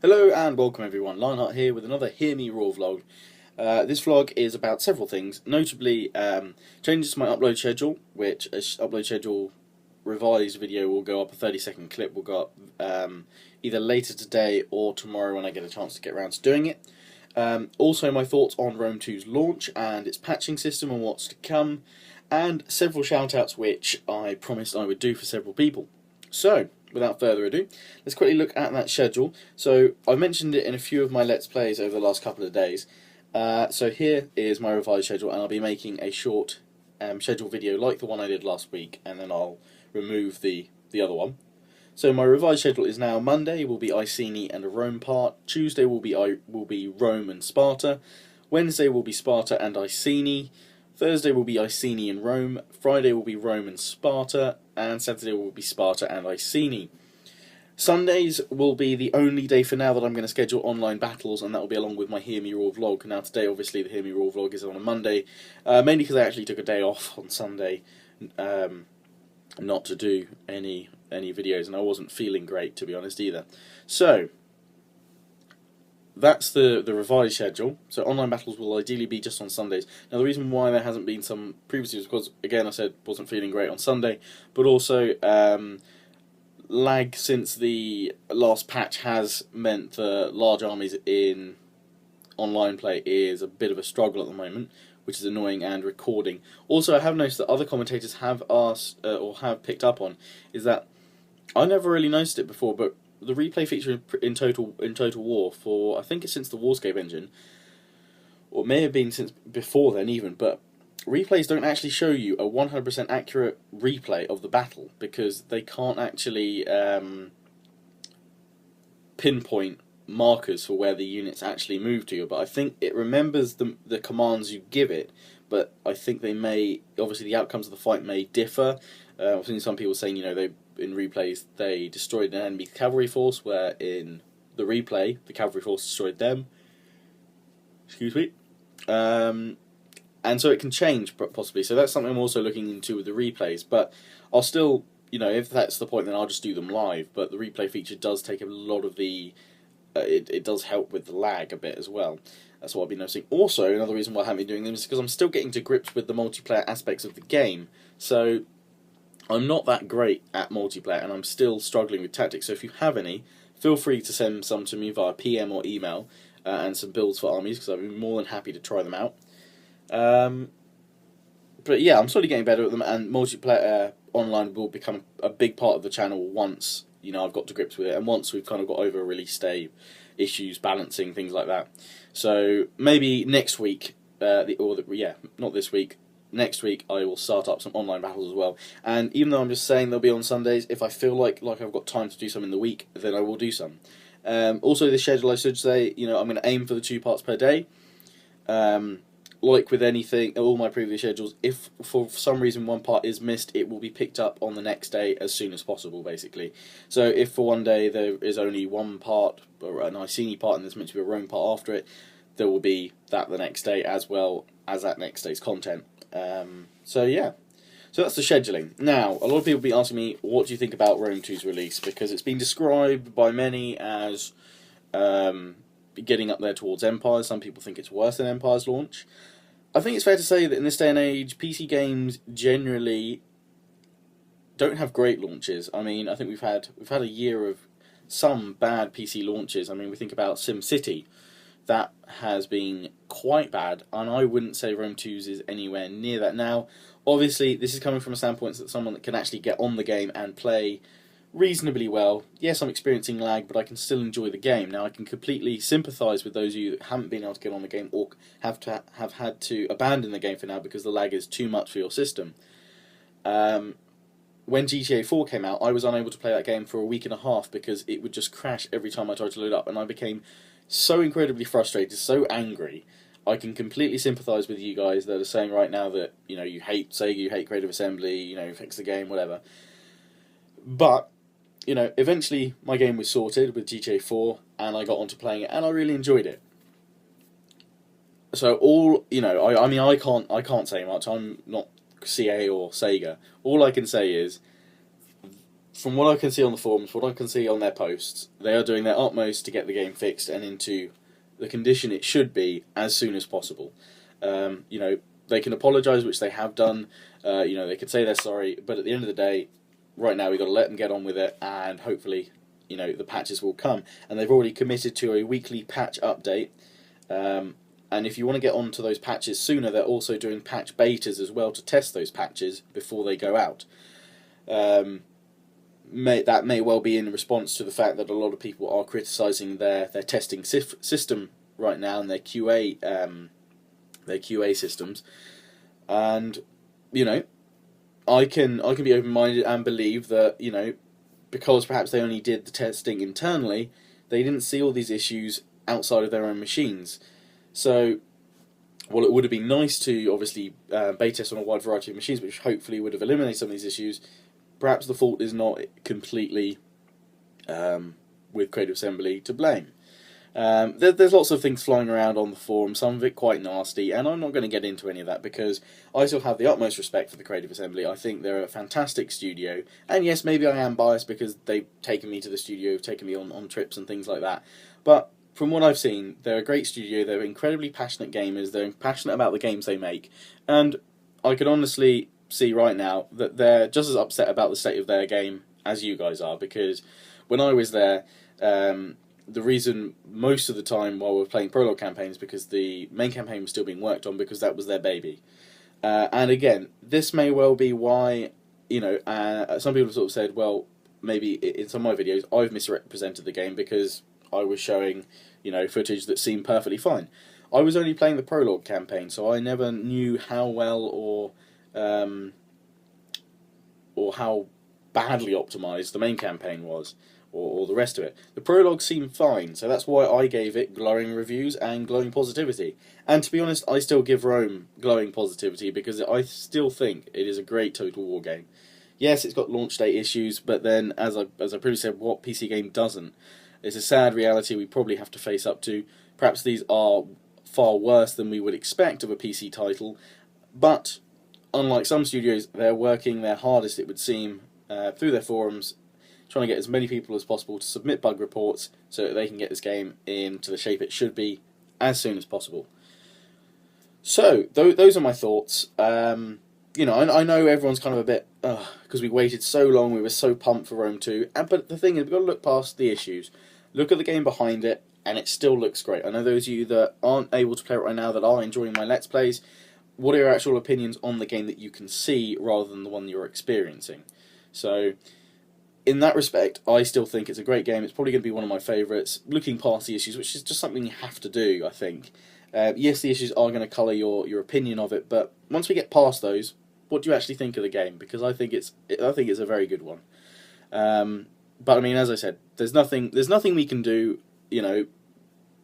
Hello and welcome everyone, Lionheart here with another Hear Me Roar vlog. This vlog is about several things, notably changes to my upload schedule, which a upload schedule revised video will go up, a 30-second clip will go up either later today or tomorrow when I get a chance to get around to doing it. Also my thoughts on Rome 2's launch and its patching system and what's to come, and several shout-outs which I promised I would do for several people. So, without further ado, let's quickly look at that schedule. So, I've mentioned it in a few of my Let's Plays over the last couple of days. So here is my revised schedule, and I'll be making a short schedule video like the one I did last week, and then I'll remove the other one. So my revised schedule is now: Monday will be Iceni and a Rome part, Tuesday will be Rome and Sparta, Wednesday will be Sparta and Iceni, Thursday will be Iceni and Rome, Friday will be Rome and Sparta, and Saturday will be Sparta and Iceni. Sundays will be the only day for now that I'm going to schedule online battles, and that will be along with my Hear Me Roar vlog. Now today, obviously, the Hear Me Roar vlog is on a Monday, mainly because I actually took a day off on Sunday, not to do any videos, and I wasn't feeling great, to be honest, either. So that's the revised schedule. So online battles will ideally be just on Sundays. Now the reason why there hasn't been some previously is because, again, I said wasn't feeling great on Sunday, but also lag since the last patch has meant that large armies in online play is a bit of a struggle at the moment, which is annoying and recording. Also, I have noticed that other commentators have asked or have picked up on is that I never really noticed it before, but the replay feature in Total War for, I think it's since the Warscape engine, or it may have been since before then even, but replays don't actually show you a 100% accurate replay of the battle because they can't actually pinpoint markers for where the units actually move to. But I think it remembers the commands you give it, but I think they may, obviously the outcomes of the fight may differ. I've seen some people saying, in replays they destroyed an enemy cavalry force, where in the replay the cavalry force destroyed them. Excuse me. And so it can change, possibly. So that's something I'm also looking into with the replays. But I'll still, if that's the point, then I'll just do them live. But the replay feature does take a lot of the... it does help with the lag a bit as well. That's what I've been noticing. Also, another reason why I haven't been doing them is because I'm still getting to grips with the multiplayer aspects of the game. So I'm not that great at multiplayer, and I'm still struggling with tactics. So if you have any, feel free to send some to me via PM or email, and some builds for armies, because I'd be more than happy to try them out. But yeah, I'm slowly getting better at them, and multiplayer online will become a big part of the channel once I've got to grips with it, and once we've kind of got over release day issues, balancing, things like that. So maybe next week, not this week, next week I will start up some online battles as well. And even though I'm just saying they'll be on Sundays, if I feel like I've got time to do some in the week, then I will do some. Also, the schedule, I should say, I'm going to aim for the 2 parts per day. Like with anything, all my previous schedules, if for some reason one part is missed, it will be picked up on the next day as soon as possible, basically. So if for one day there is only one part, or an Iceni part, and there's meant to be a Rome part after it, there will be that the next day as well as that next day's content. So yeah. So that's the scheduling. Now, a lot of people will be asking me, what do you think about Rome 2's release? Because it's been described by many as getting up there towards Empire. Some people think it's worse than Empire's launch. I think it's fair to say that in this day and age, PC games generally don't have great launches. I mean, I think we've had a year of some bad PC launches. I mean, we think about SimCity. That has been quite bad, and I wouldn't say Rome 2's is anywhere near that. Now, obviously, this is coming from a standpoint that someone that can actually get on the game and play reasonably well. Yes, I'm experiencing lag, but I can still enjoy the game. Now, I can completely sympathise with those of you that haven't been able to get on the game or have had to abandon the game for now because the lag is too much for your system. When GTA 4 came out, I was unable to play that game for a week and a half because it would just crash every time I tried to load up, and I became so incredibly frustrated, so angry. I can completely sympathise with you guys that are saying right now that you hate Sega, you hate Creative Assembly, fix the game, whatever. But eventually my game was sorted with GTA 4, and I got onto playing it, and I really enjoyed it. So I mean, I can't say much. I'm not CA or Sega. All I can say is from what I can see on the forums, what I can see on their posts, they are doing their utmost to get the game fixed and into the condition it should be as soon as possible. You know, they can apologise, which they have done. You know, they could say they're sorry, but at the end of the day, right now we've got to let them get on with it, and hopefully, you know, the patches will come. And they've already committed to a weekly patch update. And if you want to get onto those patches sooner, they're also doing patch betas as well to test those patches before they go out. That may well be in response to the fact that a lot of people are criticising their testing system right now and their QA systems. And you know, I can be open-minded and believe that, you know, because perhaps they only did the testing internally, they didn't see all these issues outside of their own machines. So, while it would have been nice to obviously beta test on a wide variety of machines, which hopefully would have eliminated some of these issues, perhaps the fault is not completely with Creative Assembly to blame. There's lots of things flying around on the forum, some of it quite nasty, and I'm not going to get into any of that because I still have the utmost respect for the Creative Assembly. I think they're a fantastic studio, and yes, maybe I am biased because they've taken me to the studio, taken me on trips and things like that, but from what I've seen, they're a great studio, they're incredibly passionate gamers, they're passionate about the games they make, and I can honestly see right now that they're just as upset about the state of their game as you guys are, because when I was there, the reason most of the time while we were playing prologue campaigns because the main campaign was still being worked on because that was their baby. And again, this may well be why, you know, some people have sort of said, well, maybe in some of my videos I've misrepresented the game because I was showing, you know, footage that seemed perfectly fine. I was only playing the prologue campaign, so I never knew how well or how badly optimized the main campaign was, or the rest of it. The prologue seemed fine, so that's why I gave it glowing reviews and glowing positivity. And to be honest, I still give Rome glowing positivity because I still think it is a great Total War game. Yes, it's got launch date issues, but then, as I previously said, what PC game doesn't? It's a sad reality we probably have to face up to. Perhaps these are far worse than we would expect of a PC title, but unlike some studios, they're working their hardest, it would seem, through their forums, trying to get as many people as possible to submit bug reports so that they can get this game into the shape it should be as soon as possible. So, those are my thoughts. You know, I know everyone's kind of a bit, because we waited so long, we were so pumped for Rome 2, but the thing is, we've got to look past the issues. Look at the game behind it, and it still looks great. I know those of you that aren't able to play it right now, that are enjoying my Let's Plays, what are your actual opinions on the game that you can see rather than the one you're experiencing? So, in that respect, I still think it's a great game. It's probably going to be one of my favourites, looking past the issues, which is just something you have to do, I think. Yes, the issues are going to colour your opinion of it, but once we get past those, what do you actually think of the game? Because I think it's a very good one. But I mean, as I said, there's nothing we can do. You know,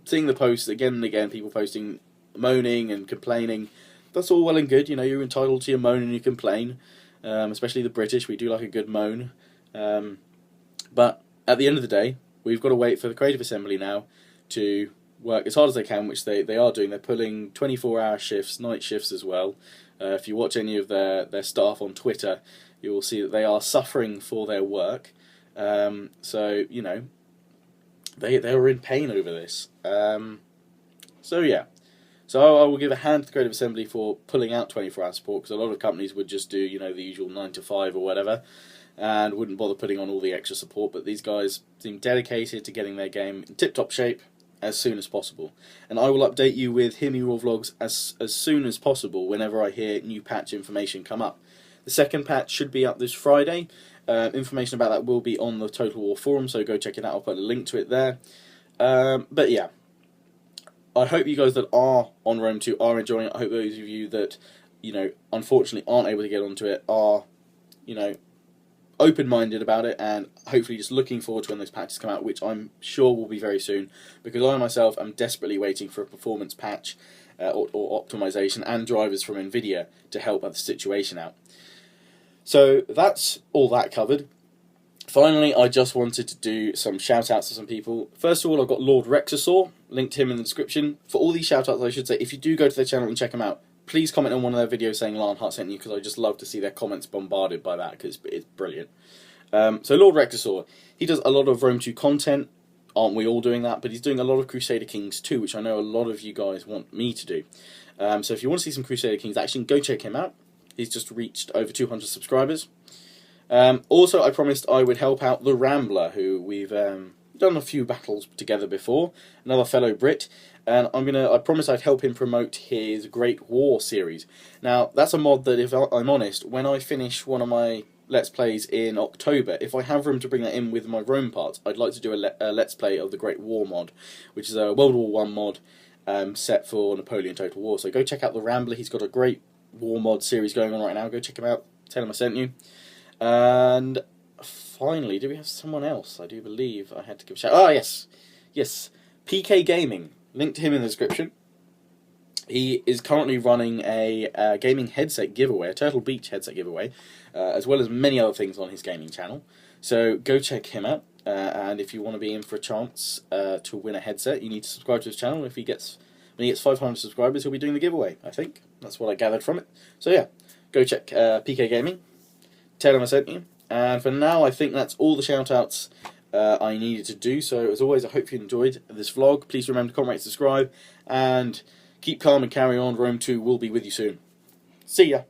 seeing the posts again and again, people posting, moaning and complaining. That's all well and good. You know, you're entitled to your moan and your complain. Especially the British, we do like a good moan. But at the end of the day, we've got to wait for the Creative Assembly now to work as hard as they can, which they are doing. They're pulling 24-hour shifts, night shifts as well. If you watch any of their staff on Twitter, you will see that they are suffering for their work. So, you know, they were in pain over this. So, yeah. So I will give a hand to the Creative Assembly for pulling out 24-hour support, because a lot of companies would just do, you know, the usual 9 to 5 or whatever, and wouldn't bother putting on all the extra support. But these guys seem dedicated to getting their game in tip-top shape as soon as possible. And I will update you with Hear Me Roar vlogs as soon as possible whenever I hear new patch information come up. The second patch should be up this Friday. Information about that will be on the Total War forum, so go check it out. I'll put a link to it there. But yeah, I hope you guys that are on Rome 2 are enjoying it. I hope those of you that, you know, unfortunately aren't able to get onto it are, you know, open-minded about it, and hopefully just looking forward to when those patches come out, which I'm sure will be very soon, because I myself am desperately waiting for a performance patch or optimization and drivers from Nvidia to help the situation out. So that's all that covered. Finally, I just wanted to do some shout-outs to some people. First of all, I've got Lord Rexasaur, linked to him in the description. For all these shout-outs, I should say, if you do go to their channel and check them out, please comment on one of their videos saying Lionheart sent you, because I just love to see their comments bombarded by that, because it's brilliant. So Lord Rectosaur, he does a lot of Rome 2 content. Aren't we all doing that? But he's doing a lot of Crusader Kings too, which I know a lot of you guys want me to do. So if you want to see some Crusader Kings action, go check him out. He's just reached over 200 subscribers. Also, I promised I would help out the Rambler, who we've done a few battles together before, another fellow Brit, and I promised I'd help him promote his Great War series. Now, that's a mod that, if I'm honest, when I finish one of my Let's Plays in October, if I have room to bring that in with my Rome parts, I'd like to do a Let's Play of the Great War mod, which is a World War I mod set for Napoleon Total War. So go check out the Rambler. He's got a great war mod series going on right now. Go check him out. Tell him I sent you. And finally, do we have someone else? I do believe I had to give a shout. Ah, yes. Yes. PK Gaming. Link to him in the description. He is currently running a gaming headset giveaway, a Turtle Beach headset giveaway, as well as many other things on his gaming channel. So go check him out. And if you want to be in for a chance to win a headset, you need to subscribe to his channel. When he gets 500 subscribers, he'll be doing the giveaway, I think. That's what I gathered from it. So yeah, go check PK Gaming. Tell him I sent you. And for now, I think that's all the shout-outs I needed to do. So as always, I hope you enjoyed this vlog. Please remember to comment, rate, subscribe, and keep calm and carry on. Rome 2 will be with you soon. See ya!